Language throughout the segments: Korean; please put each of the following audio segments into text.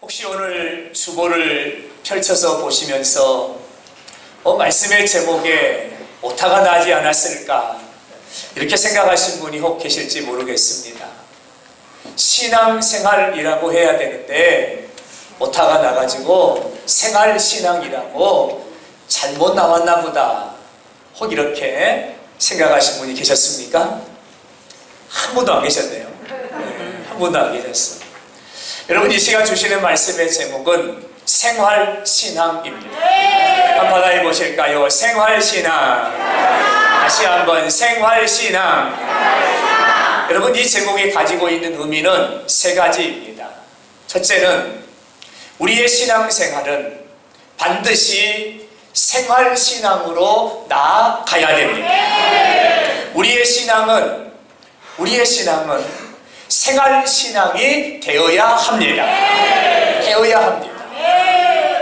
혹시 오늘 주보를 펼쳐서 보시면서 말씀의 제목에 오타가 나지 않았을까 이렇게 생각하신 분이 혹 계실지 모르겠습니다. 신앙생활이라고 해야 되는데 오타가 나가지고 생활신앙이라고 잘못 나왔나 보다 혹 이렇게 생각하신 분이 계셨습니까? 한 분도 안 계셨네요. 한 분도 안 계셨어요. 여러분, 이 시간 주시는 말씀의 제목은 생활신앙입니다. 한번 하나 해보실까요? 생활신앙. 다시 한번 생활신앙. 여러분, 이 제목이 가지고 있는 의미는 세 가지입니다. 첫째는 우리의 신앙생활은 반드시 생활신앙으로 나아가야 됩니다. 우리의 신앙은 생활신앙이 되어야 합니다. 되어야 합니다.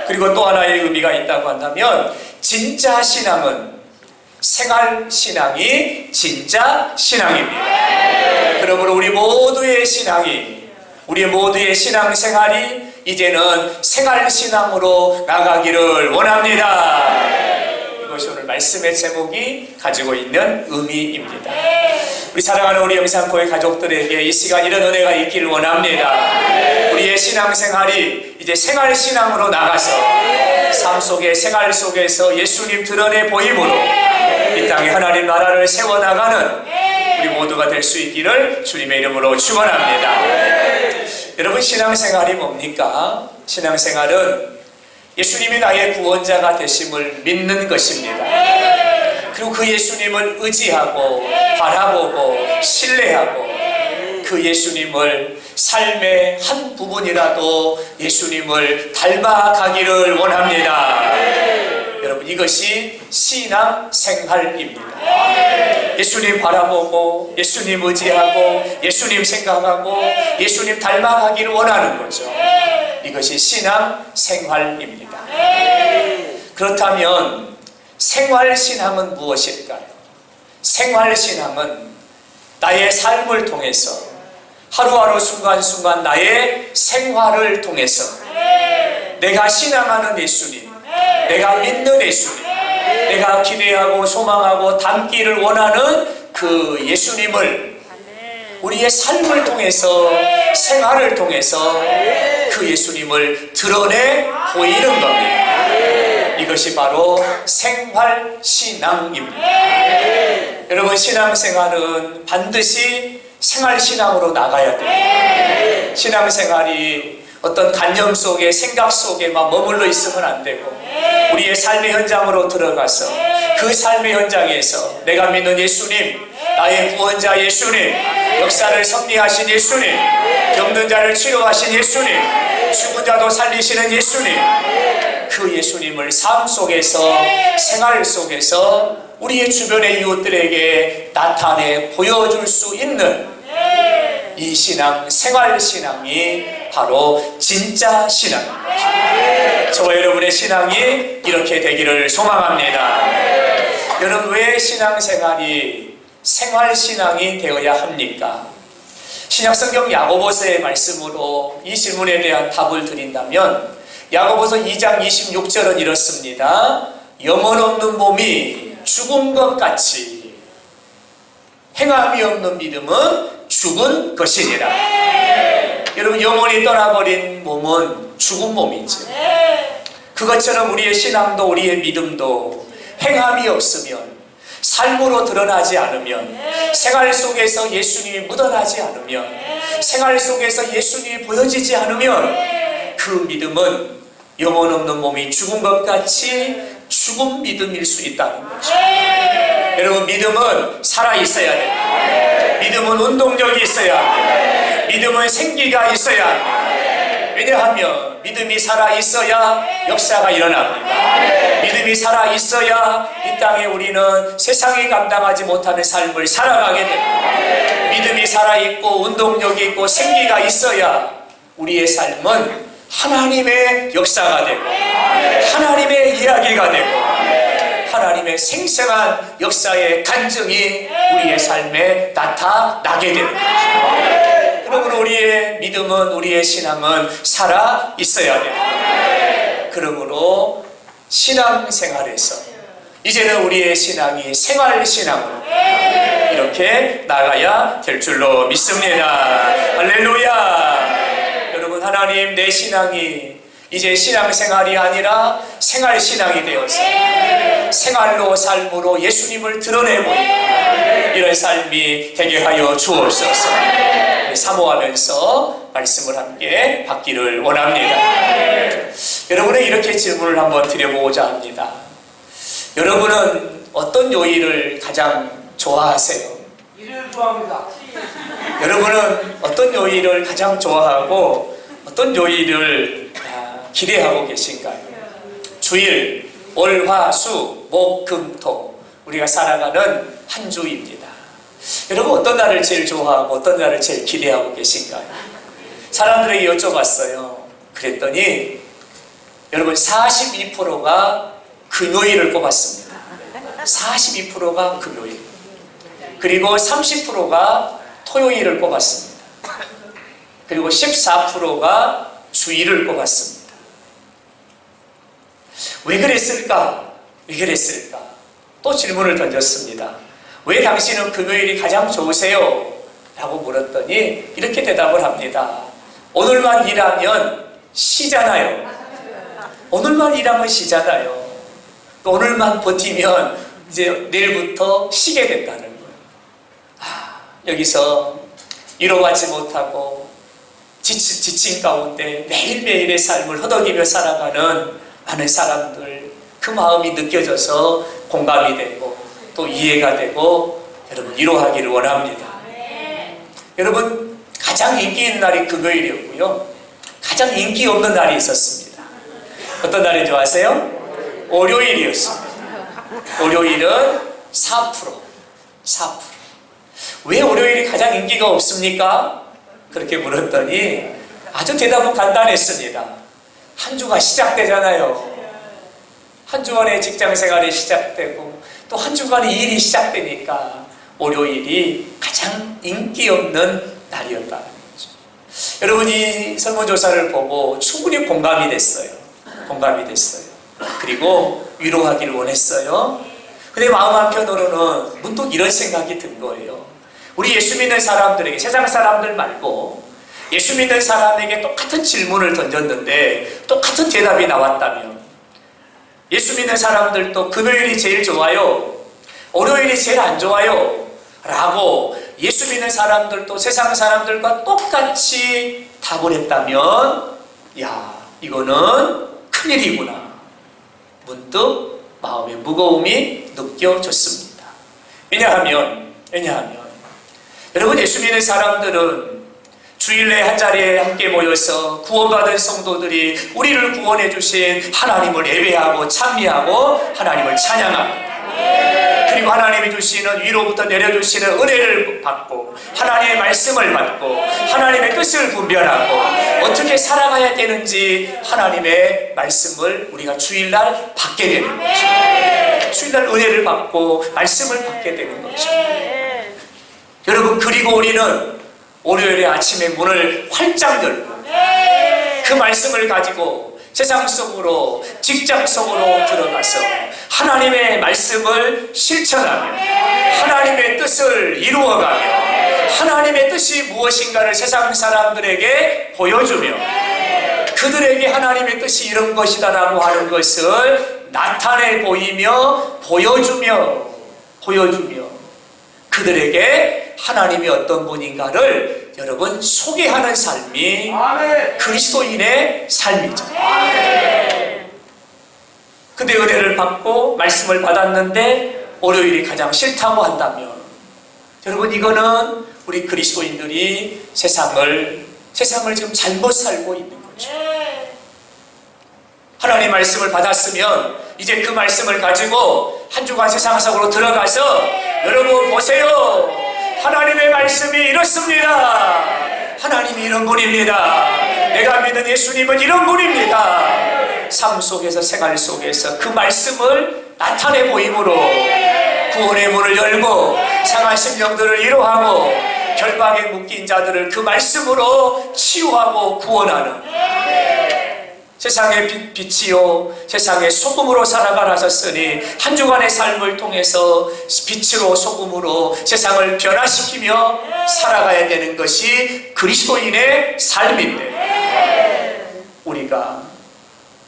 그리고 또 하나의 의미가 있다고 한다면 진짜 신앙은 생활신앙이 진짜 신앙입니다. 그러므로 우리 모두의 신앙생활이 이제는 생활신앙으로 나가기를 원합니다. 이것이 오늘 말씀의 제목이 가지고 있는 의미입니다. 우리 사랑하는 우리 영산포의 가족들에게 이 시간 이런 은혜가 있기를 원합니다. 우리의 신앙생활이 이제 생활신앙으로 나가서 삶 속에 생활 속에서 예수님 드러내 보임으로 이 땅에 하나님 나라를 세워나가는 우리 모두가 될 수 있기를 주님의 이름으로 축원합니다. 여러분, 신앙생활이 뭡니까? 신앙생활은 예수님이 나의 구원자가 되심을 믿는 것입니다. 그리고 그 예수님을 의지하고 바라보고 신뢰하고 그 예수님을 삶의 한 부분이라도 예수님을 닮아가기를 원합니다. 여러분, 이것이 신앙생활입니다. 예수님 바라보고 예수님 의지하고 예수님 생각하고 예수님 닮아가기를 원하는 거죠. 이것이 신앙생활입니다. 그렇다면 생활신앙은 무엇일까요? 생활신앙은 나의 삶을 통해서 하루하루 순간순간 나의 생활을 통해서 내가 신앙하는 예수님, 내가 믿는 예수님, 내가 기대하고 소망하고 닮기를 원하는 그 예수님을 우리의 삶을 통해서 생활을 통해서 그 예수님을 드러내 보이는 겁니다. 이것이 바로 생활신앙입니다. 여러분, 신앙생활은 반드시 생활신앙으로 나가야 돼요. 신앙생활이 어떤 관념 속에 생각 속에만 머물러 있으면 안 되고 우리의 삶의 현장으로 들어가서 그 삶의 현장에서 내가 믿는 예수님, 나의 구원자 예수님, 역사를 섭리하신 예수님, 병든 자를 치료하신 예수님, 죽은 자도 살리시는 예수님, 그 예수님을 삶 속에서 생활 속에서 우리의 주변의 이웃들에게 나타내 보여줄 수 있는 이 신앙, 생활신앙이 바로 진짜 신앙입니다. 저와 여러분의 신앙이 이렇게 되기를 소망합니다. 여러분, 왜 신앙생활이 생활신앙이 되어야 합니까? 신약성경 야고보서의 말씀으로 이 질문에 대한 답을 드린다면 야고보서 2장 26절은 이렇습니다. 영혼 없는 몸이 죽은 것 같이 행함이 없는 믿음은 죽은 것이니라. 여러분, 영혼이 떠나버린 몸은 죽은 몸이죠. 그것처럼 우리의 신앙도 우리의 믿음도 행함이 없으면, 삶으로 드러나지 않으면, 생활 속에서 예수님이 묻어나지 않으면, 생활 속에서 예수님이 보여지지 않으면 그 믿음은 영혼 없는 몸이 죽은 것 같이 죽은 믿음일 수 있다는 거죠. 여러분, 믿음은 살아있어야 됩니다. 믿음은 운동력이 있어야 합니다. 믿음은 생기가 있어야 합니다. 왜냐하면 믿음이 살아있어야 역사가 일어납니다. 믿음이 살아있어야 이 땅에 우리는 세상이 감당하지 못하는 삶을 살아가게 됩니다. 믿음이 살아있고 운동력이 있고 생기가 있어야 우리의 삶은 하나님의 역사가 되고 하나님의 이야기가 되고 하나님의 생생한 역사의 간증이 우리의 삶에 나타나게 되는 것입니다. 그러므로 우리의 믿음은 우리의 신앙은 살아 있어야 됩니다. 그러므로 신앙생활에서 이제는 우리의 신앙이 생활신앙으로 이렇게 나가야 될 줄로 믿습니다. 할렐루야. 여러분, 하나님, 내 신앙이 이제 신앙생활이 아니라 생활신앙이 되어서 생활로 삶으로 예수님을 드러내고 이런 삶이 되게 하여 주옵소서. 사모하면서 말씀을 함께 받기를 원합니다. 여러분의 이렇게 질문을 한번 드려보고자 합니다. 여러분은 어떤 요일을 가장 좋아하세요? 일을 좋아합니다. 여러분은 어떤 요일을 가장 좋아하고 어떤 요일을 기대하고 계신가요? 주일, 월, 화, 수, 목, 금, 토 우리가 살아가는 한 주입니다. 여러분, 어떤 날을 제일 좋아하고 어떤 날을 제일 기대하고 계신가요? 사람들에게 여쭤봤어요. 그랬더니 여러분 42%가 금요일을 꼽았습니다. 42%가 금요일. 그리고 30%가 토요일을 꼽았습니다. 그리고 14%가 주일을 꼽았습니다. 왜 그랬을까? 왜 그랬을까? 또 질문을 던졌습니다. 왜 당신은 금요일이 가장 좋으세요? 라고 물었더니 이렇게 대답을 합니다. 오늘만 일하면 쉬잖아요. 오늘만 일하면 쉬잖아요. 또 오늘만 버티면 이제 내일부터 쉬게 된다는 거예요. 여기서 위로받지 못하고 지친 가운데 매일매일의 삶을 허덕이며 살아가는 많은 사람들, 그 마음이 느껴져서 공감이 되고 또 이해가 되고 여러분 위로하기를 원합니다. 여러분, 가장 인기 있는 날이 금요일이었고요. 가장 인기 없는 날이 있었습니다. 어떤 날인 줄 아세요? 월요일이었습니다. 월요일은 4%. 왜 월요일이 가장 인기가 없습니까? 그렇게 물었더니 아주 대답은 간단했습니다. 한 주가 시작되잖아요. 한 주간의 직장생활이 시작되고 또 한 주간의 일이 시작되니까 월요일이 가장 인기 없는 날이었다는 거죠. 여러분, 이 설문조사를 보고 충분히 공감이 됐어요. 그리고 위로하기를 원했어요. 근데 마음 한편으로는 문득 이런 생각이 든 거예요. 우리 예수 믿는 사람들에게, 세상 사람들 말고 예수 믿는 사람에게 똑같은 질문을 던졌는데 똑같은 대답이 나왔다면 예수 믿는 사람들도 금요일이 제일 좋아요? 월요일이 제일 안 좋아요? 라고 예수 믿는 사람들도 세상 사람들과 똑같이 답을 했다면 야, 이거는 큰일이구나. 문득 마음의 무거움이 느껴졌습니다. 왜냐하면 여러분, 예수 믿는 사람들은 주일 내 한자리에 함께 모여서 구원받은 성도들이 우리를 구원해 주신 하나님을 예배하고 찬미하고 하나님을 찬양합니다. 그리고 하나님이 주시는 위로부터 내려주시는 은혜를 받고 하나님의 말씀을 받고 하나님의 뜻을 분별하고 어떻게 살아가야 되는지 하나님의 말씀을 우리가 주일날 받게 되는 거죠. 주일날 은혜를 받고 말씀을 받게 되는 거죠. 여러분, 그리고 우리는 월요일에 아침에 문을 활짝 열고 그 말씀을 가지고 세상 속으로, 직장 속으로 들어가서 하나님의 말씀을 실천하며 하나님의 뜻을 이루어가며 하나님의 뜻이 무엇인가를 세상 사람들에게 보여주며 그들에게 하나님의 뜻이 이런 것이다라고 하는 것을 나타내 보여주며 그들에게 하나님이 어떤 분인가를 여러분 소개하는 삶이 그리스도인의 삶이죠. 근데 은혜를 받고 말씀을 받았는데 월요일이 가장 싫다고 한다면 여러분, 이거는 우리 그리스도인들이 세상을 지금 잘못 살고 있는 거죠. 하나님 말씀을 받았으면 이제 그 말씀을 가지고 한 주간 세상 속으로 들어가서 여러분 보세요. 하나님의 말씀이 이렇습니다. 하나님이 이런 분입니다. 내가 믿는 예수님은 이런 분입니다. 삶 속에서, 생활 속에서 그 말씀을 나타내 보임으로 구원의 문을 열고 상한 심령들을 위로하고 결박에 묶인 자들을 그 말씀으로 치유하고 구원하는 세상의 빛이요 세상의 소금으로 살아가라 하셨으니 한 주간의 삶을 통해서 빛으로 소금으로 세상을 변화시키며 살아가야 되는 것이 그리스도인의 삶인데, 우리가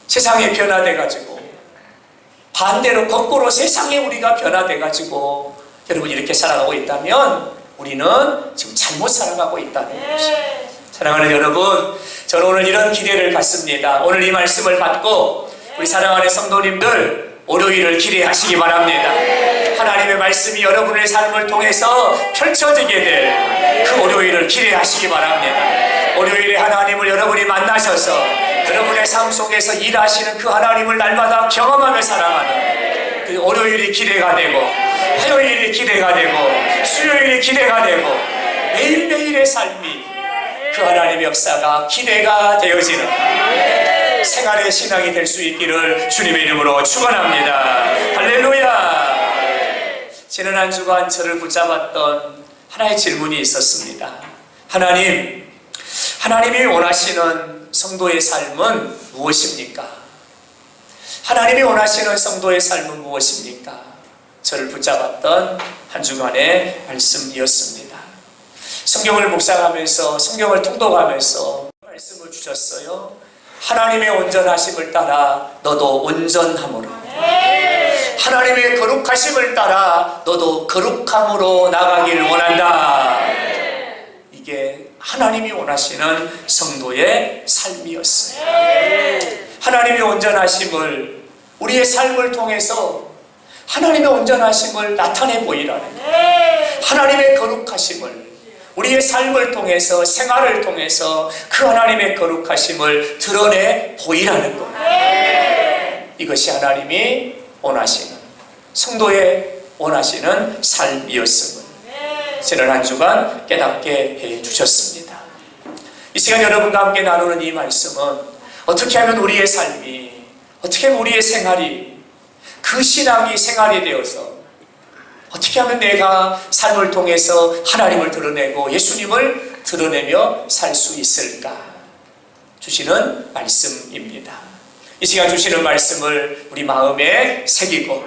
세상에 변화돼가지고 반대로 거꾸로 세상에 우리가 변화돼가지고 여러분 이렇게 살아가고 있다면 우리는 지금 잘못 살아가고 있다는 것입니다. 사랑하는 여러분, 저는 오늘 이런 기대를 갖습니다. 오늘 이 말씀을 받고 우리 사랑하는 성도님들 월요일을 기대하시기 바랍니다. 하나님의 말씀이 여러분의 삶을 통해서 펼쳐지게 될 그 월요일을 기대하시기 바랍니다. 월요일에 하나님을 여러분이 만나셔서 여러분의 삶 속에서 일하시는 그 하나님을 날마다 경험하며 살아가는 그 월요일이 기대가 되고, 화요일이 기대가 되고, 수요일이 기대가 되고, 매일매일의 삶이 그 하나님의 역사가 기대가 되어지는 생활의 신앙이 될 수 있기를 주님의 이름으로 축원합니다. 할렐루야. 지난 한 주간 저를 붙잡았던 하나의 질문이 있었습니다. 하나님이 원하시는 성도의 삶은 무엇입니까? 하나님이 원하시는 성도의 삶은 무엇입니까? 저를 붙잡았던 한 주간의 말씀이었습니다. 성경을 묵상하면서, 성경을 통독하면서 말씀을 주셨어요. 하나님의 온전하심을 따라 너도 온전함으로, 하나님의 거룩하심을 따라 너도 거룩함으로 나가길 원한다. 이게 하나님이 원하시는 성도의 삶이었어요. 하나님의 온전하심을 우리의 삶을 통해서 하나님의 온전하심을 나타내 보이라는, 하나님의 거룩하심을 우리의 삶을 통해서, 생활을 통해서 그 하나님의 거룩하심을 드러내 보이라는 것. 이것이 하나님이 원하시는, 성도의 원하시는 삶이었음을 지난 한 주간 깨닫게 해주셨습니다. 이 시간 여러분과 함께 나누는 이 말씀은 어떻게 하면 우리의 삶이, 어떻게 하면 우리의 생활이, 그 신앙이 생활이 되어서 어떻게 하면 내가 삶을 통해서 하나님을 드러내고 예수님을 드러내며 살 수 있을까 주시는 말씀입니다. 이 시간 주시는 말씀을 우리 마음에 새기고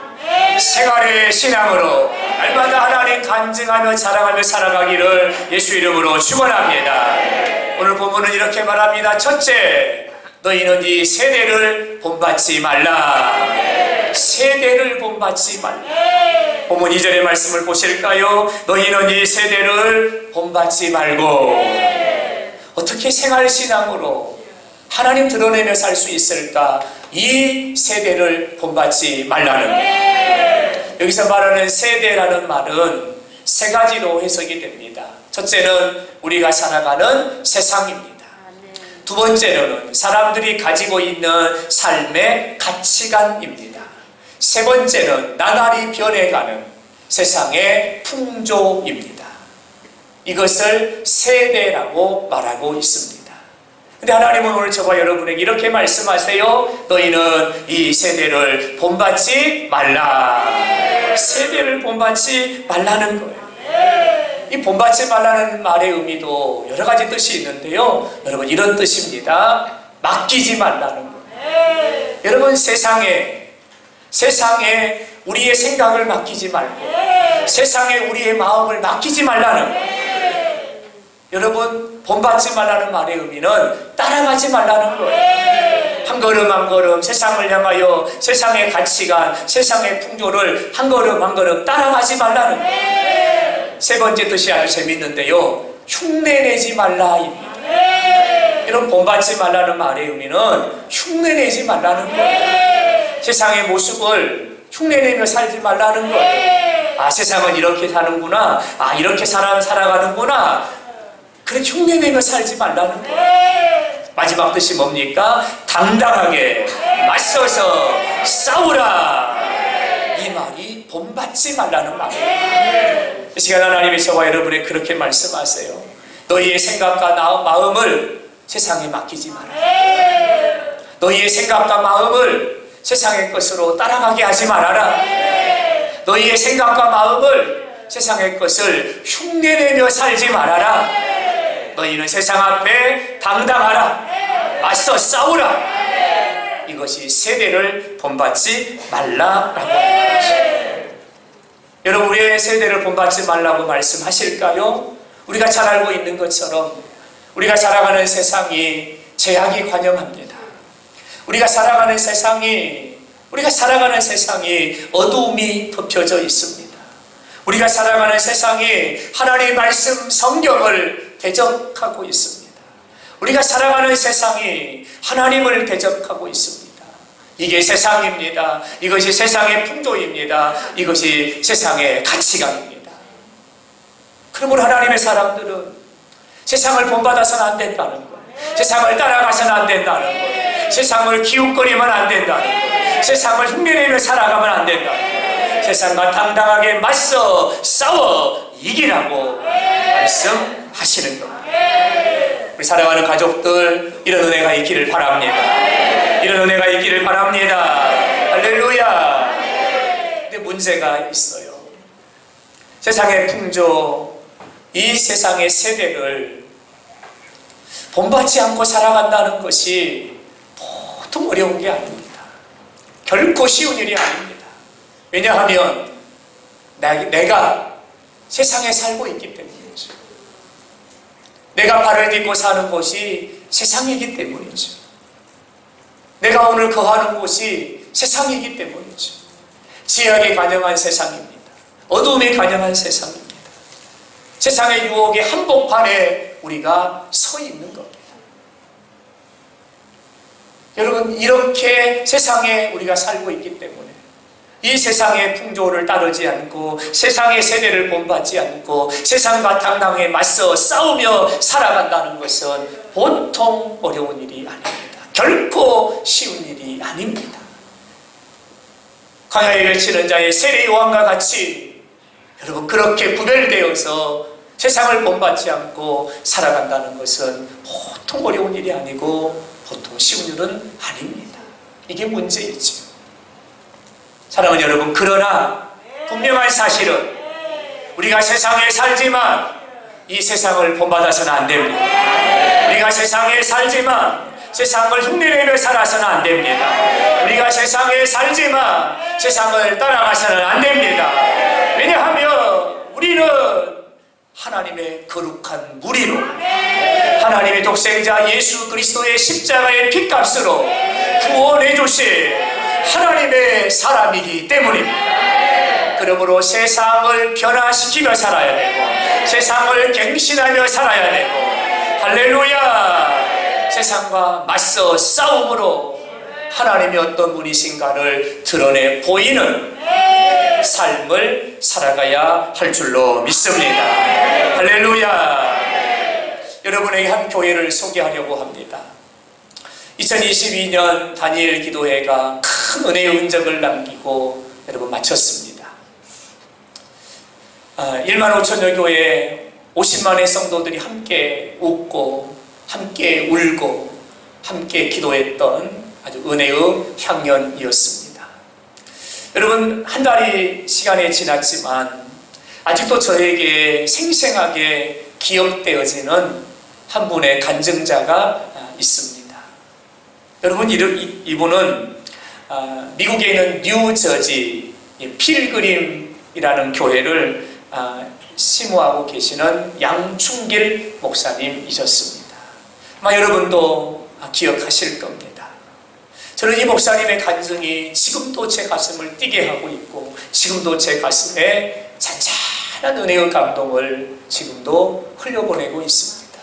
생활의 신앙으로 날마다 하나님 간증하며 자랑하며 살아가기를 예수 이름으로 축원합니다. 오늘 본문은 이렇게 말합니다. 첫째, 너희는 이 세대를 본받지 말라. 세대를 본받지 말라. 본문 2절의 말씀을 보실까요? 너희는 이 세대를 본받지 말고. 어떻게 생활신앙으로 하나님 드러내며 살 수 있을까? 이 세대를 본받지 말라는 거예요. 여기서 말하는 세대라는 말은 세 가지로 해석이 됩니다. 첫째는 우리가 살아가는 세상입니다. 두 번째로는 사람들이 가지고 있는 삶의 가치관입니다. 세 번째는 나날이 변해가는 세상의 풍조입니다. 이것을 세대라고 말하고 있습니다. 근데 하나님은 오늘 저와 여러분에게 이렇게 말씀하세요. 너희는 이 세대를 본받지 말라. 세대를 본받지 말라는 거예요. 이 본받지 말라는 말의 의미도 여러 가지 뜻이 있는데요. 여러분, 이런 뜻입니다. 맡기지 말라는 거예요. 여러분, 세상에 우리의 생각을 맡기지 말고 세상에 우리의 마음을 맡기지 말라는 거예요. 여러분, 본받지 말라는 말의 의미는 따라가지 말라는 거예요. 한 걸음 한 걸음 세상을 향하여 세상의 가치관, 세상의 풍조를 한 걸음 한 걸음 따라가지 말라는 거예요. 세 번째 뜻이 아주 재밌는데요. 흉내내지 말라입니다. 이런 본받지 말라는 말의 의미는 흉내내지 말라는 거예요. 세상의 모습을 흉내내며 살지 말라는 거예요. 아, 세상은 이렇게 사는구나. 아, 이렇게 살아가는구나. 그렇게 흉내내며 살지 말라는 거예요. 마지막 뜻이 뭡니까? 당당하게 맞서서 싸우라. 이 말이 본받지 말라는 말이에요. 이 시간 하나님이 저와 여러분에게 그렇게 말씀하세요. 너희의 생각과 마음을 세상에 맡기지 마라. 너희의 생각과 마음을 세상의 것으로 따라가게 하지 말아라. 너희의 생각과 마음을 세상의 것을 흉내내며 살지 말아라. 너희는 세상 앞에 당당하라. 맞서 싸우라. 이것이 세대를 본받지 말라라고 하는 것이죠. 여러분, 왜 세대를 본받지 말라고 말씀하실까요? 우리가 잘 알고 있는 것처럼 우리가 살아가는 세상이 죄악이 관영합니다. 우리가 살아가는 세상이 어두움이 덮여져 있습니다. 우리가 살아가는 세상이 하나님의 말씀 성경을 대적하고 있습니다. 우리가 살아가는 세상이 하나님을 대적하고 있습니다. 이게 세상입니다. 이것이 세상의 풍조입니다. 이것이 세상의 가치관입니다. 그러므로 하나님의 사람들은 세상을 본받아서는 안 된다는 거예요. 세상을 따라가서는 안 된다는 거예요. 세상을 기웃거리면 안 된다는 거예요. 세상을 흉내내며 살아가면 안 된다는 거예요. 세상과 당당하게 맞서 싸워 이기라고 말씀하시는 겁니다. 우리 사랑하는 가족들, 이런 은혜가 있기를 바랍니다. 이런 은혜가 있기를 바랍니다. 할렐루야. 근데 문제가 있어요. 세상의 풍조, 이 세상의 세대를 본받지 않고 살아간다는 것이 보통 어려운 게 아닙니다. 결코 쉬운 일이 아닙니다. 왜냐하면 내가 세상에 살고 있기 때문이죠. 내가 발을 딛고 사는 곳이 세상이기 때문이죠. 내가 오늘 거하는 곳이 세상이기 때문이죠. 죄악에 관영한 세상입니다. 어두움에 관영한 세상입니다. 세상의 유혹의 한복판에 우리가 서 있는 겁니다. 여러분, 이렇게 세상에 우리가 살고 있기 때문에 이 세상의 풍조를 따르지 않고 세상의 세대를 본받지 않고 세상과 당당하게 맞서 싸우며 살아간다는 것은 보통 어려운 일이 아닙니다. 결코 쉬운 일이 아닙니다. 광야에 갇히는 자의 세례 요한과 같이 여러분, 그렇게 구별되어서 세상을 본받지 않고 살아간다는 것은 보통 어려운 일이 아니고 보통 쉬운 일은 아닙니다. 이게 문제이죠. 사랑하는 여러분, 그러나 분명한 사실은 우리가 세상에 살지만 이 세상을 본받아서는 안 됩니다. 우리가 세상에 살지만 세상을 흉내내며 살아서는 안 됩니다. 우리가 세상에 살지만 세상을 따라가서는 안 됩니다. 왜냐하면 우리는 하나님의 거룩한 무리로 하나님의 독생자 예수 그리스도의 십자가의 핏값으로 구원해 주신 하나님의 사람이기 때문입니다. 그러므로 세상을 변화시키며 살아야 되고 세상을 갱신하며 살아야 되고, 할렐루야, 세상과 맞서 싸움으로 하나님이 어떤 분이신가를 드러내 보이는 삶을 살아가야 할 줄로 믿습니다. 할렐루야. 여러분에게 한 교회를 소개하려고 합니다. 2022년 다니엘 기도회가 큰 은혜의 흔적을 남기고 여러분 마쳤습니다. 1만 5천여 교회 50만의 성도들이 함께 웃고 함께 울고 함께 기도했던 아주 은혜의 향연이었습니다. 여러분, 한 달이 시간이 지났지만 아직도 저에게 생생하게 기억되어지는 한 분의 간증자가 있습니다. 여러분, 이분은 미국에 있는 뉴저지 필그림이라는 교회를 심호하고 계시는 양충길 목사님이셨습니다. 아마 여러분도 기억하실 겁니다. 저는 이 목사님의 간증이 지금도 제 가슴을 뛰게 하고 있고 지금도 제 가슴에 잔잔한 은혜의 감동을 지금도 흘려보내고 있습니다.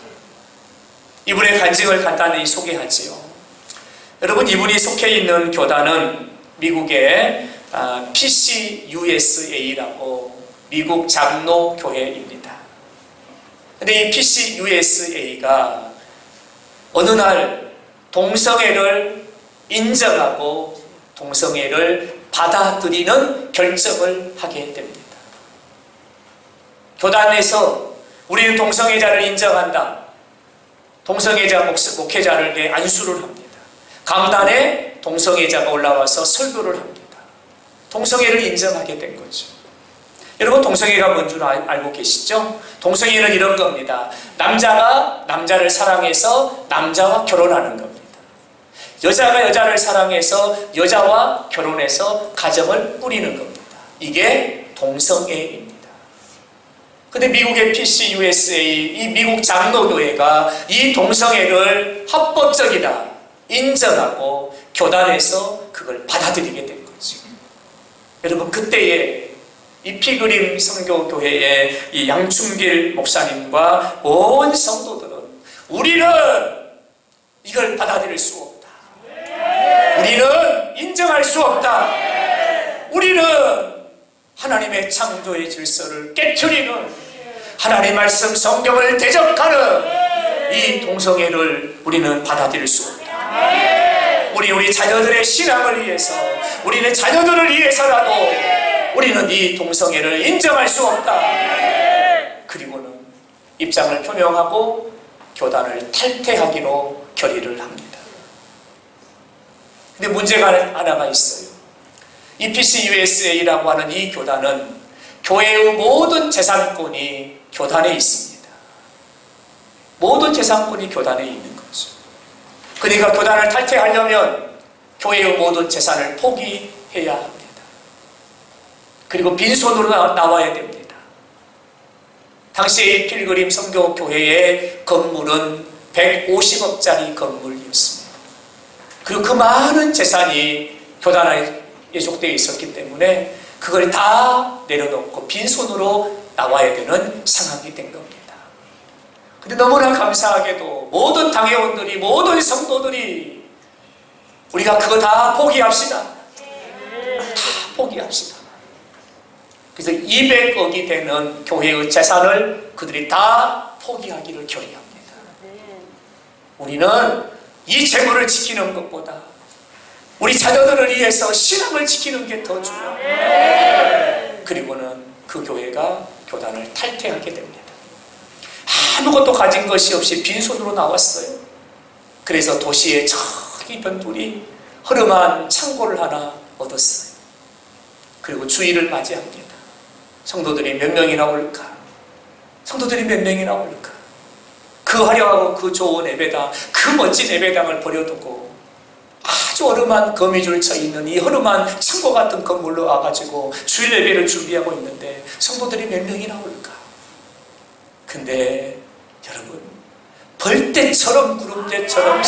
이분의 간증을 간단히 소개하지요. 여러분, 이분이 속해 있는 교단은 미국의 PCUSA라고 미국 장로교회입니다. 근데 이 PCUSA가 어느 날 동성애를 인정하고 동성애를 받아들이는 결정을 하게 됩니다. 교단에서 우리는 동성애자를 인정한다. 동성애자 목회자를 안수를 합니다. 강단에 동성애자가 올라와서 설교를 합니다. 동성애를 인정하게 된 거죠. 여러분 동성애가 뭔 줄 알고 계시죠? 동성애는 이런 겁니다. 남자가 남자를 사랑해서 남자와 결혼하는 겁니다. 여자가 여자를 사랑해서 여자와 결혼해서 가정을 꾸리는 겁니다. 이게 동성애입니다. 근데 미국의 PCUSA, 이 미국 장로교회가 이 동성애를 합법적이다 인정하고 교단에서 그걸 받아들이게 된 거죠. 여러분 그때에 이 피그림 선교교회의 이 양충길 목사님과 온 성도들은 우리는 이걸 받아들일 수 없다. 우리는 인정할 수 없다. 우리는 하나님의 창조의 질서를 깨트리는 하나님의 말씀 성경을 대적하는 이 동성애를 우리는 받아들일 수 없다. 우리 자녀들의 신앙을 위해서, 우리는 자녀들을 위해서라도 우리는 이 동성애를 인정할 수 없다. 그리고는 입장을 표명하고 교단을 탈퇴하기로 결의를 합니다. 근데 문제가 하나가 있어요. EPCUSA라고 하는 이 교단은 교회의 모든 재산권이 교단에 있습니다. 모든 재산권이 교단에 있는 거죠. 그러니까 교단을 탈퇴하려면 교회의 모든 재산을 포기해야 합니다. 그리고 빈손으로 나와야 됩니다. 당시 필그림 선교교회의 건물은 150억짜리 건물이었습니다. 그리고 그 많은 재산이 교단에 예속되어 있었기 때문에 그걸 다 내려놓고 빈손으로 나와야 되는 상황이 된 겁니다. 근데 너무나 감사하게도 모든 당회원들이, 모든 성도들이 우리가 그거 다 포기합시다. 다 포기합시다. 그래서 200억이 되는 교회의 재산을 그들이 다 포기하기를 결의합니다. 우리는 이 재물을 지키는 것보다 우리 자녀들을 위해서 신앙을 지키는 게 더 중요합니다. 그리고는 그 교회가 교단을 탈퇴하게 됩니다. 아무것도 가진 것이 없이 빈손으로 나왔어요. 그래서 도시의 저기 변두리 허름한 창고를 하나 얻었어요. 그리고 주일을 맞이합니다. 성도들이 몇 명이나 올까? 성도들이 몇 명이나 올까? 그 화려하고 그 좋은 예배당, 그 멋진 예배당을 버려두고 아주 허름한 거미줄 쳐 있는 이 허름한 창고 같은 건물로 와가지고 주일 예배를 준비하고 있는데 성도들이 몇 명이나 올까? 근데 여러분 벌떼처럼 구름대처럼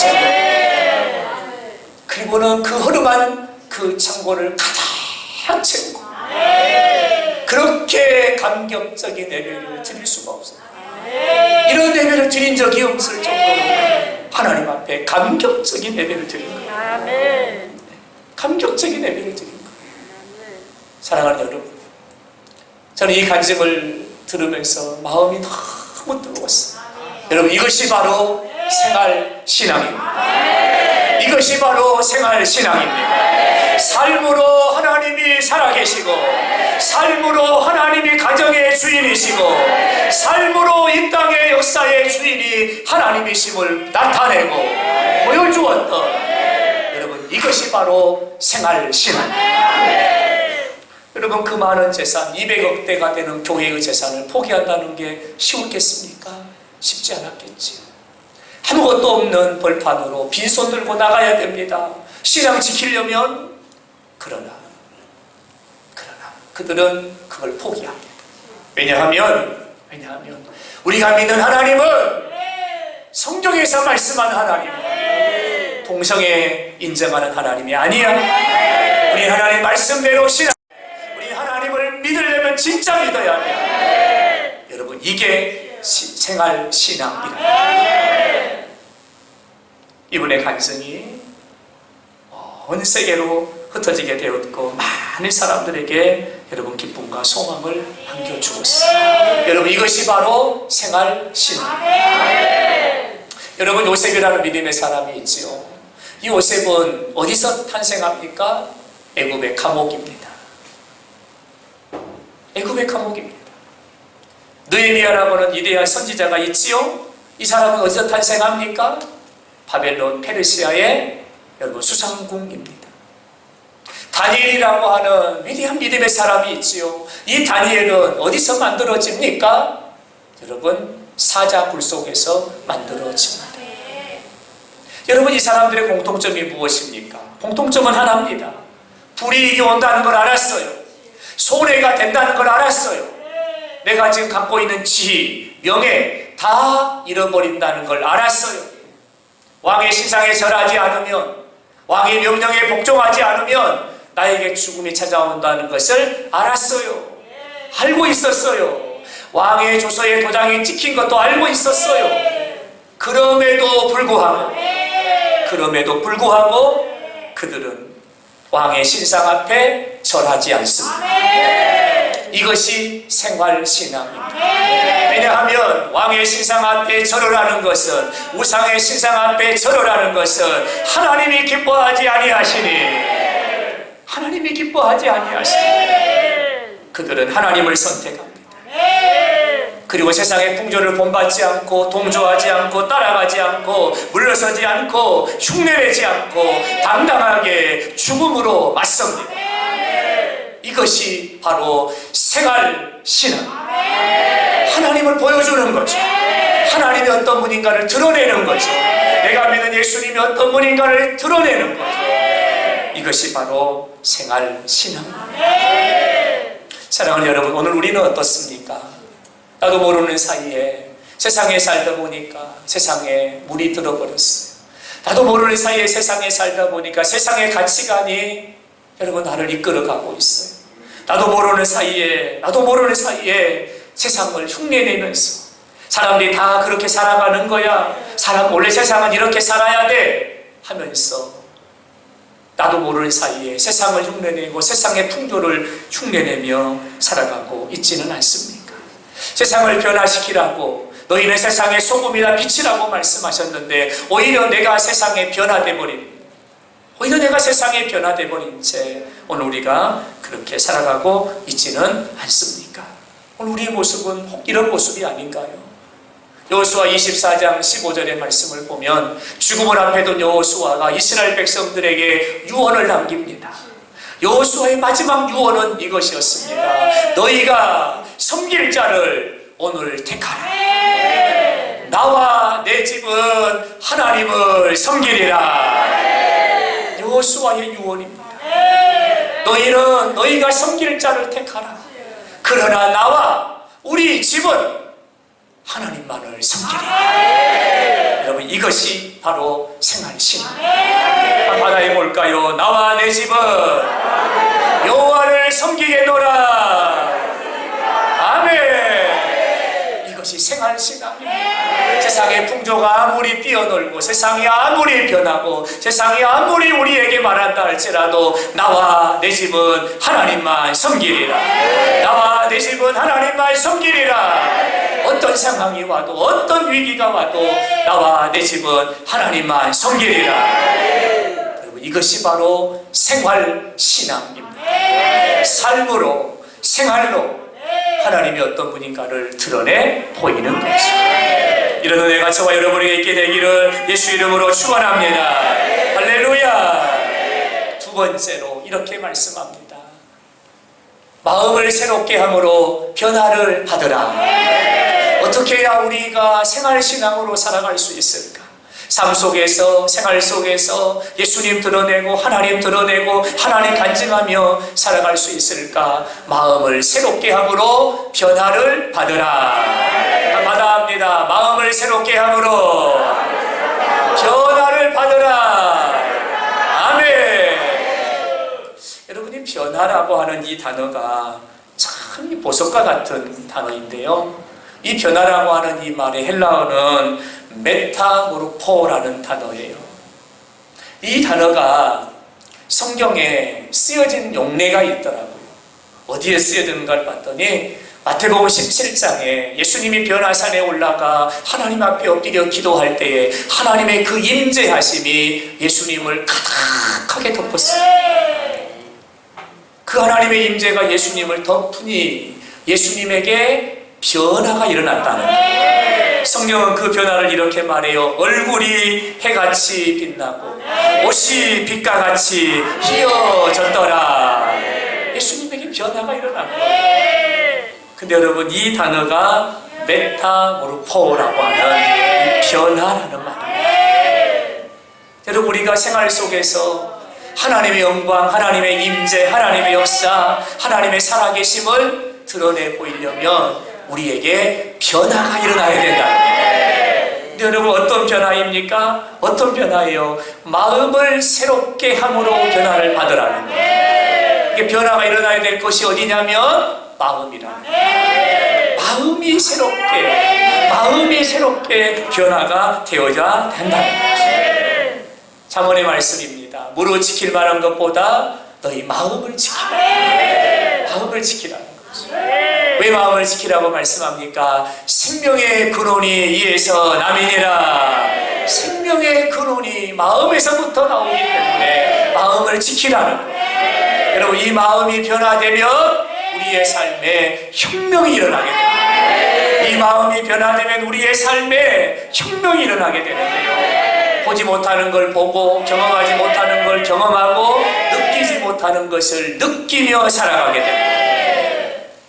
그리고는 그 허름한 그 창고를 가득 채우고 그렇게 감격적인 예배를 드릴 수가 없어요. 이런 예배를 드린 적이 없을 정도로 하나님 앞에 감격적인 예배를 드린 거예요. 감격적인 예배를 드린 거예요. 사랑하는 여러분, 저는 이 간증을 들으면서 마음이 너무 뜨거웠어요. 여러분 이것이 바로 생활신앙입니다. 이것이 바로 생활신앙입니다. 삶으로 하나님이 살아계시고 삶으로 하나님이 가정의 주인이시고 삶으로 이 땅의 역사의 주인이 하나님이심을 나타내고 보여주었던 여러분 이것이 바로 생활신앙입니다. 여러분 그 많은 재산 200억대가 되는 교회의 재산을 포기한다는 게 쉬웠겠습니까? 쉽지 않았겠지요. 아무것도 없는 벌판으로 빈손 들고 나가야 됩니다. 신앙 지키려면 그러나 그들은 그걸 포기합니다. 왜냐하면 우리가 믿는 하나님은 성경에서 말씀한 하나님은 동성애 인정하는 하나님이 아니야. 우리 하나님 말씀대로 신앙, 우리 하나님을 믿으려면 진짜 믿어야 돼. 여러분 이게 생활 신앙이다. 이분의 간증이 온 세계로 흩어지게 되었고 많은 사람들에게 여러분 기쁨과 소망을 안겨주었어요. 여러분 이것이 바로 생활 신앙입니다. 여러분 요셉이라는 믿음의 사람이 있지요. 이 요셉은 어디서 탄생합니까? 애굽의 감옥입니다. 애굽의 감옥입니다. 느헤미야라고 하는 위대한 선지자가 있지요. 이 사람은 어디서 탄생합니까? 바벨론 페르시아의 여러분 수상궁입니다. 다니엘이라고 하는 위대한 믿음의 사람이 있지요. 이 다니엘은 어디서 만들어집니까? 여러분, 사자굴 속에서 만들어집니다. 여러분, 이 사람들의 공통점이 무엇입니까? 공통점은 하나입니다. 불이익이 온다는 걸 알았어요. 손해가 된다는 걸 알았어요. 내가 지금 갖고 있는 지위, 명예 다 잃어버린다는 걸 알았어요. 왕의 신상에 절하지 않으면, 왕의 명령에 복종하지 않으면 나에게 죽음이 찾아온다는 것을 알았어요. 알고 있었어요. 왕의 조서에 도장이 찍힌 것도 알고 있었어요. 그럼에도 불구하고 그들은 왕의 신상 앞에 절하지 않습니다. 이것이 생활신앙입니다. 왜냐하면 왕의 신상 앞에 절을 하는 것은, 우상의 신상 앞에 절을 하는 것은 하나님이 기뻐하지 아니하시니, 그들은 하나님을 선택합니다. 그리고 세상의 풍조를 본받지 않고, 동조하지 않고, 따라가지 않고, 물러서지 않고, 흉내내지 않고 당당하게 죽음으로 맞섭니다. 이것이 바로 생활신앙, 하나님을 보여주는 거죠. 하나님이 어떤 분인가를 드러내는 거죠. 내가 믿는 예수님이 어떤 분인가를 드러내는 거죠. 이것이 바로 생활신앙입니다. 사랑하는 여러분, 오늘 우리는 어떻습니까? 나도 모르는 사이에 세상에 살다 보니까 세상에 물이 들어버렸어요. 나도 모르는 사이에 세상에 살다 보니까 세상의 가치관이 여러분 나를 이끌어가고 있어요. 나도 모르는 사이에 세상을 흉내내면서 사람들이 다 그렇게 살아가는 거야, 원래 세상은 이렇게 살아야 돼 하면서 나도 모르는 사이에 세상을 흉내내고 세상의 풍조를 흉내내며 살아가고 있지는 않습니까? 세상을 변화시키라고, 너희는 세상의 소금이나 빛이라고 말씀하셨는데 오히려 내가 세상에 변화돼 버립니다. 내가 세상에 변화돼 버린 채 오늘 우리가 그렇게 살아가고 있지는 않습니까? 오늘 우리의 모습은 혹 이런 모습이 아닌가요? 여호수아 24장 15절의 말씀을 보면 죽음을 앞에 둔 여호수아가 이스라엘 백성들에게 유언을 남깁니다. 여호수아의 마지막 유언은 이것이었습니다. 너희가 섬길 자를 오늘 택하라. 나와 내 집은 하나님을 섬기리라. 여호수아의 유언입니다. 너희가 섬길 자를 택하라. 그러나 나와 우리 집은 하나님만을 섬기리라. 여러분, 이것이 바로 생활신앙. 한번 해볼까요? 나와 내 집은 여호와를 섬기겠노라. 아멘. 이것이 생활신앙입니다. 세상의 풍조가 아무리 뛰어놀고, 세상이 아무리 변하고, 세상이 아무리 우리에게 말한다 할지라도 나와 내 집은 하나님만 섬기리라. 나와 내 집은 하나님만 섬기리라. 어떤 상황이 와도, 어떤 위기가 와도 나와 내 집은 하나님만 섬기리라. 여러분, 이것이 바로 생활신앙입니다. 삶으로, 생활로 하나님이 어떤 분인가를 드러내 보이는 거죠. 이런 은혜가 저와 여러분에게 있게 되기를 예수 이름으로 축원합니다. 할렐루야. 두 번째로 이렇게 말씀합니다. 마음을 새롭게 함으로 변화를 받으라. 어떻게 해야 우리가 생활신앙으로 살아갈 수 있을까? 삶 속에서, 생활 속에서 예수님 드러내고 하나님 드러내고 하나님 간증하며 살아갈 수 있을까? 마음을 새롭게 함으로 변화를 받으라. 받아합니다. 마음을 새롭게 함으로 변화를 받으라. 아멘. 여러분이 변화라고 하는 이 단어가 참 보석과 같은 단어인데요, 이 변화라고 하는 이 말의 헬라어는 메타모르포라는 단어예요. 이 단어가 성경에 쓰여진 용례가 있더라고요. 어디에 쓰여진가를 봤더니 마태복음 17장에 예수님이 변화산에 올라가 하나님 앞에 엎드려 기도할 때에 하나님의 그 임재하심이 예수님을 가득하게 덮었어요. 그 하나님의 임재가 예수님을 덮으니 예수님에게 변화가 일어났다는 거예요. 성경은 그 변화를 이렇게 말해요. 얼굴이 해같이 빛나고 옷이 빛과 같이 희어졌더라. 예수님에게 변화가 일어난 거예요. 근데 여러분, 이 단어가 메타모르포라고 하는 이 변화라는 말이에요. 여러분, 우리가 생활 속에서 하나님의 영광, 하나님의 임재, 하나님의 역사, 하나님의 살아계심을 드러내 보이려면 우리에게 변화가 일어나야 된다. 근데 여러분, 어떤 변화입니까? 어떤 변화예요? 마음을 새롭게 함으로 변화를 받으라는 거예요. 이게 변화가 일어나야 될 것이 어디냐면 마음이라는 거예요. 마음이 새롭게 변화가 되어야 된다는 거죠. 잠언의 말씀입니다. 무릇 지킬 만한 것보다 너희 마음을 지키라. 마음을 지키라는 거죠. 왜 마음을 지키라고 말씀합니까? 생명의 근원이 이에서 남이니라. 생명의 근원이 마음에서부터 나오기 때문에 마음을 지키라는 거예요. 여러분, 이 마음이 변화되면 우리의 삶에 혁명이 일어나게 됩니다. 이 마음이 변화되면 우리의 삶에 혁명이 일어나게 되는데요. 보지 못하는 걸 보고, 경험하지 못하는 걸 경험하고, 느끼지 못하는 것을 느끼며 살아가게 됩니다.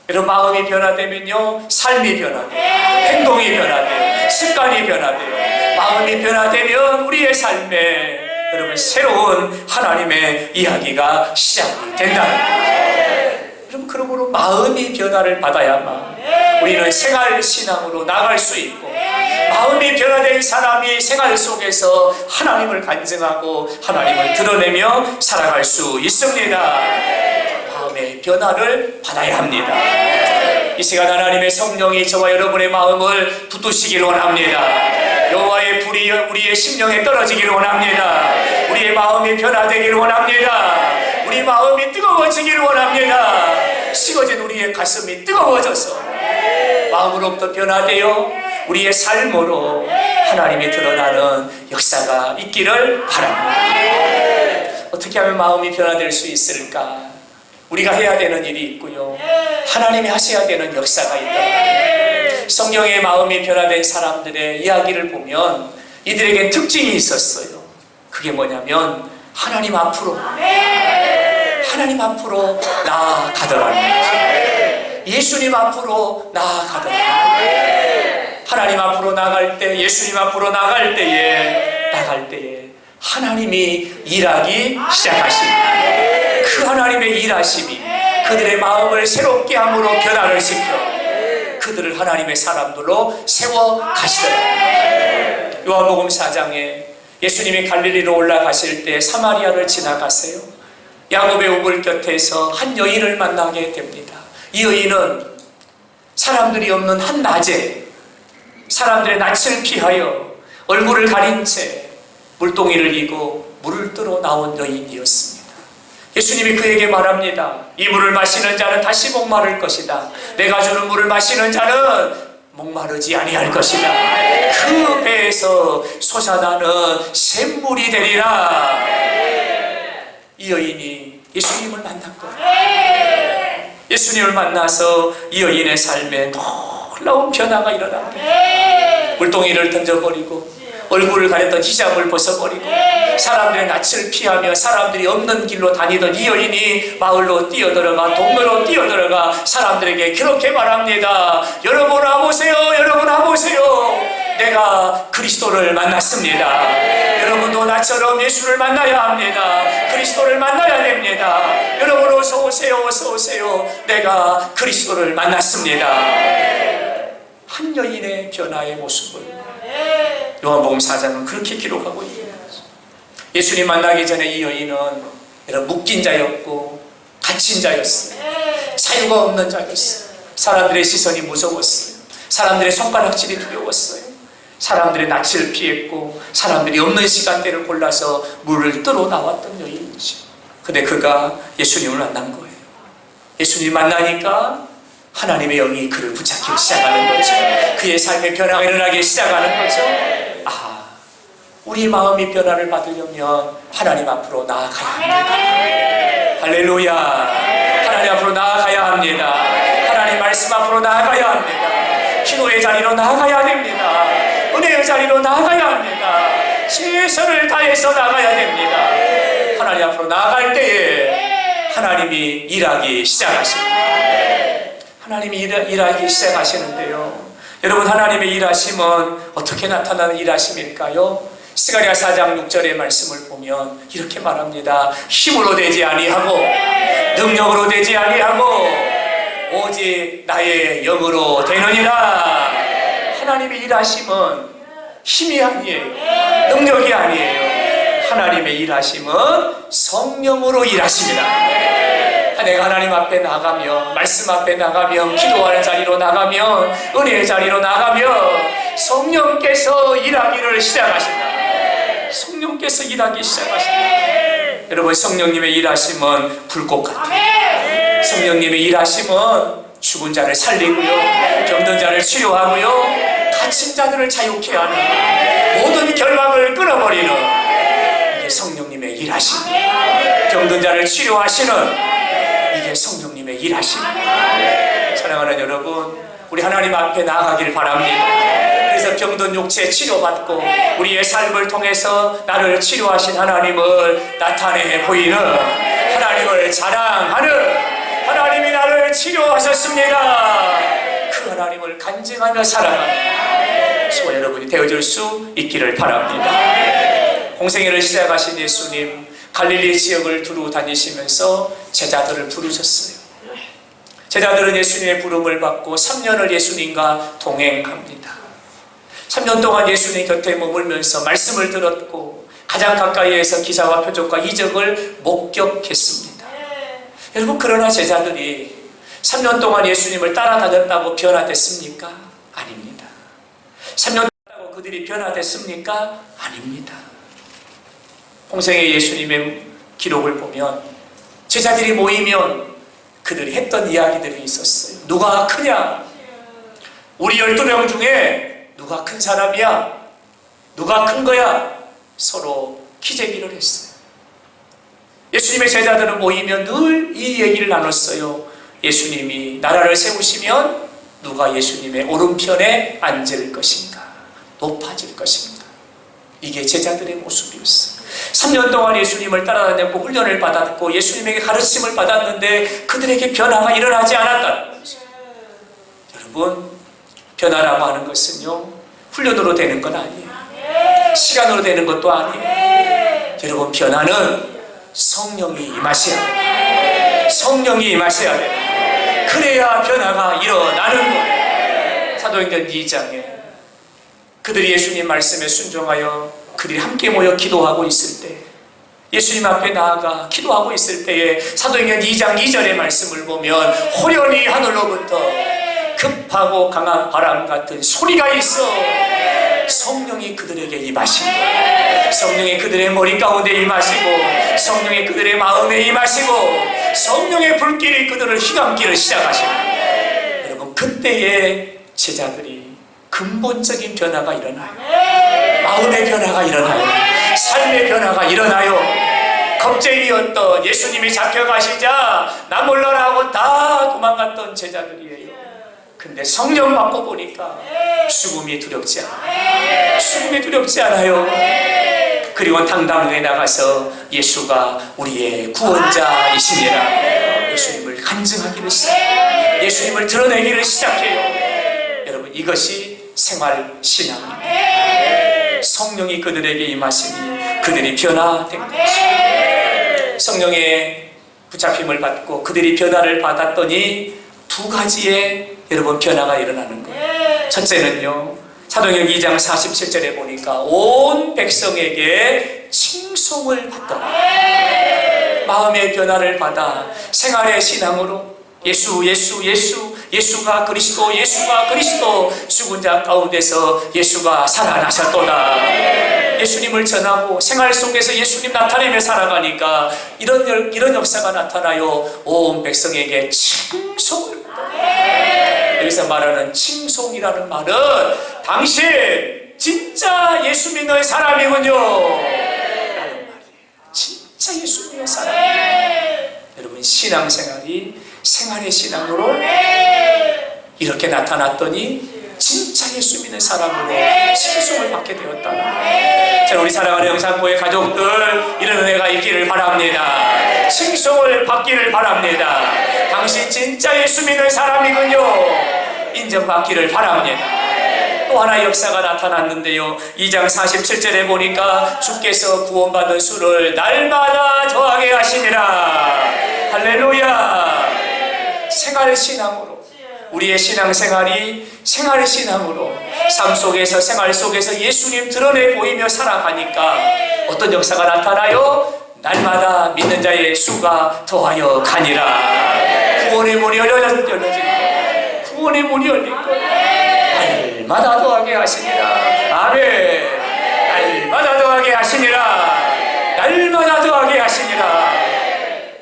여러분, 마음이 변화되면요, 삶이 변화돼요. 행동이 변화돼요. 습관이 변화돼요. 마음이 변화되면 우리의 삶에 여러분, 새로운 하나님의 이야기가 시작이 된다는 거예요. 여러분, 그러므로 마음이 변화를 받아야만 우리는 생활신앙으로 나갈 수 있고, 마음이 변화된 사람이 생활 속에서 하나님을 간증하고 하나님을 드러내며 살아갈 수 있습니다. 마음의 변화를 받아야 합니다. 이 시간 하나님의 성령이 저와 여러분의 마음을 붙드시기를 원합니다. 여호와의 불이 우리의 심령에 떨어지기를 원합니다. 우리의 마음이 변화되기를 원합니다. 우리 마음이 뜨거워지기를 원합니다. 식어진 우리의 가슴이 뜨거워져서 마음으로부터 변화되어 우리의 삶으로 하나님이 드러나는 역사가 있기를 바랍니다. 어떻게 하면 마음이 변화될 수 있을까? 우리가 해야 되는 일이 있고요, 하나님이 하셔야 되는 역사가 있다. 성경의 마음이 변화된 사람들의 이야기를 보면 이들에겐 특징이 있었어요. 그게 뭐냐면 하나님 앞으로 나아가더라는 거죠. 예수님 앞으로 나아가더라는 거죠. 하나님 앞으로 나갈 때, 예수님 앞으로 나갈 때에 하나님이 일하기 시작하십니다. 그 하나님의 일하심이 그들의 마음을 새롭게 함으로 변화를 시켜 그들을 하나님의 사람들로 세워 가시더라고요. 요한복음 4장에 예수님이 갈릴리로 올라가실 때 사마리아를 지나가세요. 야곱의 우물 곁에서 한 여인을 만나게 됩니다. 이 여인은 사람들이 없는 한 낮에 사람들의 낯을 피하여 얼굴을 가린 채 물동이를 이고 물을 뜨러 나온 여인이었습니다. 예수님이 그에게 말합니다. 이 물을 마시는 자는 다시 목마를 것이다. 내가 주는 물을 마시는 자는 목마르지 아니할 것이다. 그 배에서 솟아나는 샘물이 되리라. 이 여인이 예수님을 만났거든요. 예수님을 만나서 이 여인의 삶에 놀라운 변화가 일어납니다. 물동이를 던져버리고 얼굴을 가렸던 히잡을 벗어버리고 사람들의 낯을 피하며 사람들이 없는 길로 다니던 이 여인이 마을로 뛰어들어가 동네로 뛰어들어가 사람들에게 그렇게 말합니다. 여러분 와보세요. 여러분 와보세요. 내가 그리스도를 만났습니다. 여러분도 나처럼 예수를 만나야 합니다. 그리스도를 만나야 됩니다. 여러분 어서 오세요. 어서 오세요. 내가 그리스도를 만났습니다. 한 여인의 변화의 모습을 요한복음 4장은 그렇게 기록하고 있습니다. 예수님 만나기 전에 이 여인은 이런 묶인 자였고 갇힌 자였어요. 자유가 없는 자였어요. 사람들의 시선이 무서웠어요. 사람들의 손가락질이 두려웠어요. 사람들의 낯을 피했고 사람들이 없는 시간대를 골라서 물을 뜨러 나왔던 여인이죠. 근데 그가 예수님을 만난 거예요. 예수님 만나니까 하나님의 영이 그를 붙잡기 시작하는 거죠. 그의 삶의 변화가 일어나기 시작하는 거죠. 우리 마음이 변화를 받으려면 하나님 앞으로 나아가야 합니다. 할렐루야. 하나님 앞으로 나아가야 합니다. 하나님 말씀 앞으로 나아가야 합니다. 기도의 자리로 나아가야 됩니다. 은혜의 자리로 나아가야 합니다. 최선을 다해서 나가야 됩니다. 하나님 앞으로 나아갈 때에 하나님이 일하기 시작하십니다. 하나님이 일하기 시작하시는데요. 여러분, 하나님의 일하심은 어떻게 나타나는 일하심일까요? 스가랴 4장 6절의 말씀을 보면 이렇게 말합니다. 힘으로 되지 아니하고 능력으로 되지 아니하고 오직 나의 영으로 되느니라. 하나님의 일하심은 힘이 아니에요. 능력이 아니에요. 하나님의 일하심은 성령으로 일하십니다. 내가 하나님 앞에 나가면, 말씀 앞에 나가면, 기도하는 자리로 나가면, 은혜의 자리로 나가면 성령께서 일하기를 시작하신다. 성령께서 일하기 시작하신다. 여러분, 성령님의 일하심은 불꽃 같아요. 성령님의 일하심은 죽은 자를 살리고요, 병든 자를 치료하고요, 갇힌 자들을 자유케 하는, 모든 결박을 끊어버리는, 이게 성령님의 일하심입니다. 병든 자를 치료하시는, 이게 성령님의 일하십니다. 사랑하는 여러분, 우리 하나님 앞에 나아가길 바랍니다. 그래서 병든 육체 치료받고 우리의 삶을 통해서 나를 치료하신 하나님을 나타내 보이는, 하나님을 자랑하는, 하나님이 나를 치료하셨습니다, 그 하나님을 간증하며 살아가는 저와 여러분이 되어줄 수 있기를 바랍니다. 공생애를 시작하신 예수님, 갈릴리 지역을 두루 다니시면서 제자들을 부르셨어요. 제자들은 예수님의 부름을 받고 3년을 예수님과 동행합니다. 3년 동안 예수님 곁에 머물면서 말씀을 들었고 가장 가까이에서 기사와 표적과 이적을 목격했습니다. 여러분, 그러나 제자들이 3년 동안 예수님을 따라다녔다고 변화됐습니까? 아닙니다. 3년 동안 그들이 변화됐습니까? 아닙니다. 공생의 예수님의 기록을 보면 제자들이 모이면 그들이 했던 이야기들이 있었어요. 누가 크냐? 우리 12명 중에 누가 큰 사람이야? 누가 큰 거야? 서로 기재기를 했어요. 예수님의 제자들은 모이면 늘 이 얘기를 나눴어요. 예수님이 나라를 세우시면 누가 예수님의 오른편에 앉을 것인가? 높아질 것인가? 이게 제자들의 모습이었어요. 3년 동안 예수님을 따라다녔고 훈련을 받았고 예수님에게 가르침을 받았는데 그들에게 변화가 일어나지 않았다는 거죠. 여러분, 변화라고 하는 것은요, 훈련으로 되는 건 아니에요. 시간으로 되는 것도 아니에요. 여러분, 변화는 성령이 임하셔야 돼요. 성령이 임하셔야 돼요. 그래야 변화가 일어나는 거예요. 사도행전 2장에 그들이 예수님 말씀에 순종하여 그들이 함께 모여 기도하고 있을 때, 예수님 앞에 나아가 기도하고 있을 때에 사도행전 2장 2절의 말씀을 보면 호련히 하늘로부터 급하고 강한 바람 같은 소리가 있어 성령이 그들에게 임하시고, 성령이 그들의 머리 가운데 임하시고, 성령이 그들의 마음에 임하시고, 성령의 불길이 그들을 휘감기를 시작하시고, 여러분, 그때에 제자들이 근본적인 변화가 일어나요. 마음의 변화가 일어나요. 삶의 변화가 일어나요. 겁쟁이였던 예수님이 잡혀가시자 나 몰라라 하고 다 도망갔던 제자들이에요. 근데 성령 받고 보니까 죽음이 두렵지 않아요. 죽음이 두렵지 않아요. 그리고 당당하게 나가서 예수가 우리의 구원자이시니라 예수님을 간증하기를 시작해요. 예수님을 드러내기를 시작해요. 여러분, 이것이 생활 신앙입니다. 성령이 그들에게 임하시니 그들이 변화된 것이죠. 성령의 붙잡힘을 받고 그들이 변화를 받았더니 두 가지의 여러분 변화가 일어나는 거예요. 첫째는요, 사도행전 2장 47절에 보니까 온 백성에게 칭송을 받더라. 마음의 변화를 받아 생활의 신앙으로 예수가 그리스도, 예수가 그리스도, 죽은 자 가운데서 예수가 살아나셨도다. 예수님을 전하고 생활 속에서 예수님 나타내며 살아가니까 이런 역사가 나타나요. 온 백성에게 칭송을 받더라. 여기서 말하는 칭송이라는 말은 당신 진짜 예수 믿는 사람이군요 라는 말이에요. 진짜 예수 믿는 사람이에요. 여러분, 신앙생활이 생활의 신앙으로 이렇게 나타났더니 진짜 예수 믿는 사람으로 칭송을 받게 되었다. 자, 우리 사랑하는 영산교회 가족들, 이런 은혜가 있기를 바랍니다. 칭송을 받기를 바랍니다. 당신 진짜 예수 믿는 사람이군요, 인정받기를 바랍니다. 또 하나의 역사가 나타났는데요, 2장 47절에 보니까 주께서 구원받은 수를 날마다 더하게 하시니라. 할렐루야. 생활신앙으로, 우리의 신앙생활이 생활신앙으로 삶 속에서, 생활 속에서 예수님 드러내 보이며 살아가니까 어떤 역사가 나타나요? 날마다 믿는 자의 수가 더하여 가니라. 구원의 문이 열려질 거예요. 구원의 문이 열릴 거예요. 날마다 더하게 하시니라. 아멘. 날마다 더하게 하시니라. 날마다 더하게 하시니라.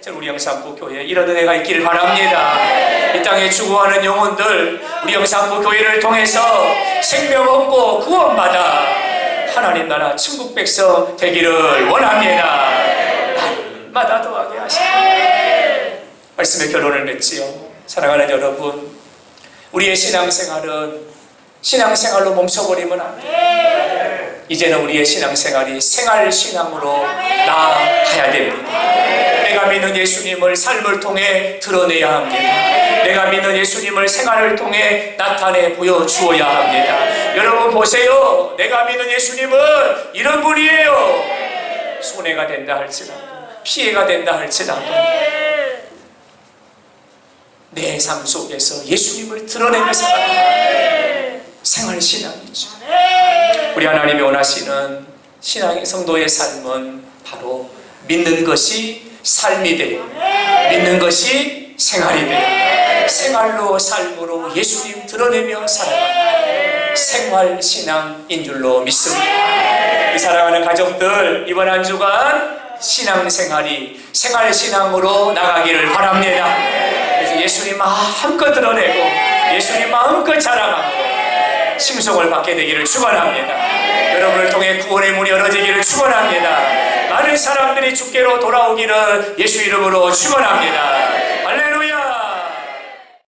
우리 영산구 교회에 이런 은혜가 있기를 바랍니다. 이 땅에 죽어가는 영혼들, 우리 영산구 교회를 통해서 생명 얻고 구원받아 하나님 나라 천국 백성 되기를 원합니다. 날마다 더하게 하시니라. 말씀의 결론을 맺지요. 사랑하는 여러분, 우리의 신앙생활은 신앙생활로 멈춰버리면 안 돼요. 이제는 우리의 신앙생활이 생활신앙으로 나아가야 됩니다. 내가 믿는 예수님을 삶을 통해 드러내야 합니다. 내가 믿는 예수님을 생활을 통해 나타내 보여주어야 합니다. 여러분 보세요. 내가 믿는 예수님은 이런 분이에요. 손해가 된다 할지라도, 피해가 된다 할지라도 내 삶 속에서 예수님을 드러내며 살아가는 생활신앙이죠. 우리 하나님이 원하시는 신앙의 성도의 삶은 바로 믿는 것이 삶이 되고, 믿는 것이 생활이 되고, 생활로 삶으로 예수님 드러내며 살아가는 생활신앙인 줄로 믿습니다. 이 사랑하는 가족들, 이번 한 주간 신앙생활이 생활신앙으로 나가기를 바랍니다. 그래서 예수님 마음껏 드러내고 예수님 마음껏 자랑하고 칭송을 받게 되기를 축원합니다. 여러분을 통해 구원의 문이 열어지기를 축원합니다. 많은 사람들이 주께로 돌아오기를 예수 이름으로 축원합니다.